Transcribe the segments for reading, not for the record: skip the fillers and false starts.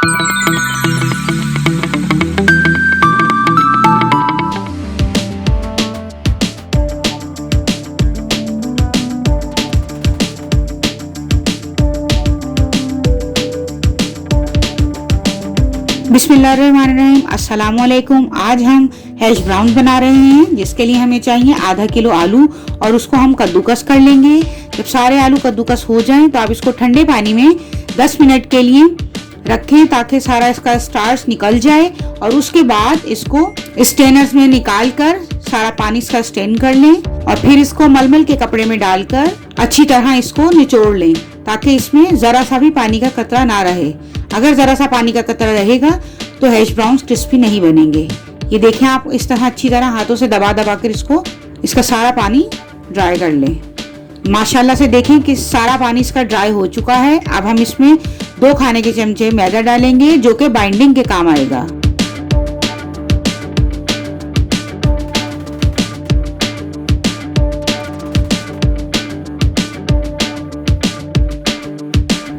बिस्मिल्लाहिर्रहमानिर्रहीम, अस्सलामुअलैकुम। आज हम हैश ब्राउन बना रहे हैं, जिसके लिए हमें चाहिए आधा किलो आलू और उसको हम कद्दूकस कर लेंगे। जब सारे आलू कद्दूकस हो जाएं तो आप इसको ठंडे पानी में 10 मिनट के लिए रखें ताकि सारा इसका स्टार्च निकल जाए और उसके बाद इसको स्ट्रेनर्स में निकाल कर सारा पानी इसका स्ट्रेन कर लें और फिर इसको मलमल के कपड़े में डालकर अच्छी तरह इसको निचोड़ लें ताकि इसमें जरा सा भी पानी का कतरा ना रहे। अगर जरा सा पानी का कतरा रहेगा तो हैश ब्राउन्स क्रिस्पी नहीं बनेंगे। ये देखें, आप इस तरह अच्छी तरह हाथों से दबा दबा कर इसका सारा पानी ड्राई कर लें। माशाल्लाह से देखें कि सारा पानी इसका ड्राई हो चुका है। अब हम इसमें 2 खाने के चमचे मैदा डालेंगे जो कि बाइंडिंग के काम आएगा।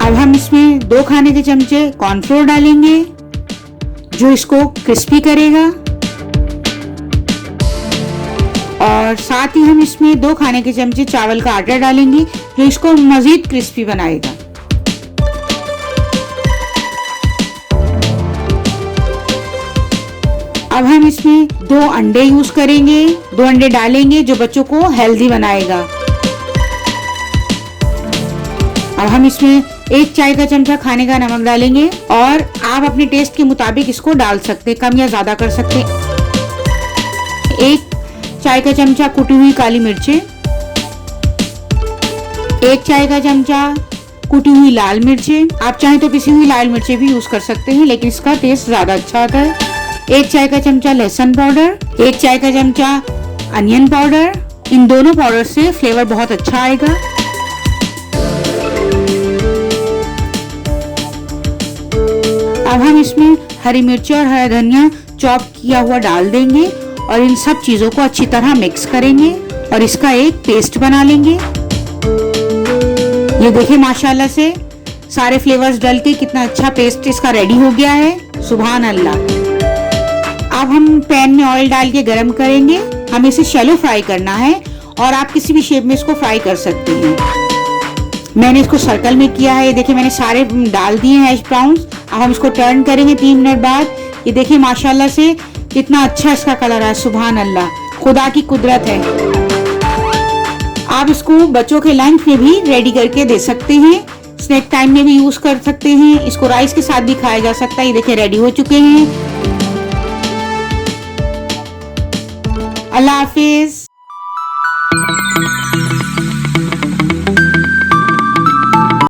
अब हम इसमें 2 खाने के चमचे कॉर्नफ्लोर डालेंगे जो इसको क्रिस्पी करेगा और साथ ही हम इसमें 2 खाने के चमचे चावल का आटा डालेंगे जो इसको मजीद क्रिस्पी बनाएगा। अब हम इसमें 2 अंडे यूज करेंगे, 2 अंडे डालेंगे जो बच्चों को हेल्दी बनाएगा। अब हम इसमें 1 चाय का चमचा खाने का नमक डालेंगे और आप अपने टेस्ट के मुताबिक इसको डाल सकते, कम या ज्यादा कर सकते। 1 चाय का चमचा कुटी हुई काली मिर्चें, 1 चाय का चमचा कुटी हुई लाल मिर्चें। आप चाहें तो पिसी हुई लाल मिर्चें भी यूज कर सकते हैं लेकिन इसका टेस्ट ज्यादा अच्छा आता है। 1 चाय का चमचा लहसुन पाउडर, 1 चाय का चमचा अनियन पाउडर। इन दोनों पाउडर से फ्लेवर बहुत अच्छा आएगा। अब हम इसमें हरी मिर्ची और हरा धनिया चॉप किया हुआ डाल देंगे और इन सब चीजों को अच्छी तरह मिक्स करेंगे और इसका एक पेस्ट बना लेंगे। ये देखिए माशाल्लाह से सारे फ्लेवर्स डल के कितना अच्छा पेस्ट इसका रेडी हो गया है। सुभान अल्लाह। अब हम पैन में ऑयल डाल के गरम करेंगे। हमें इसे शैलो फ्राई करना है और आप किसी भी शेप में इसको फ्राई कर सकते हैं। मैंने इसको सर्कल में किया है। ये देखिए मैंने सारे डाल दिए हैं हैश ब्राउन्स। अब हम इसको टर्न करेंगे 3 मिनट बाद। ये देखिए माशाल्लाह से कितना अच्छा इसका कलर है। सुभान अल्लाह, खुदा की कुदरत है। आप इसको बच्चों के लंच में भी रेडी करके दे सकते हैं, स्नैक टाइम में भी यूज कर सकते हैं। इसको राइस के साथ भी खाया जा सकता है। ये देखिए रेडी हो चुके हैं। अल्लाह हाफिज।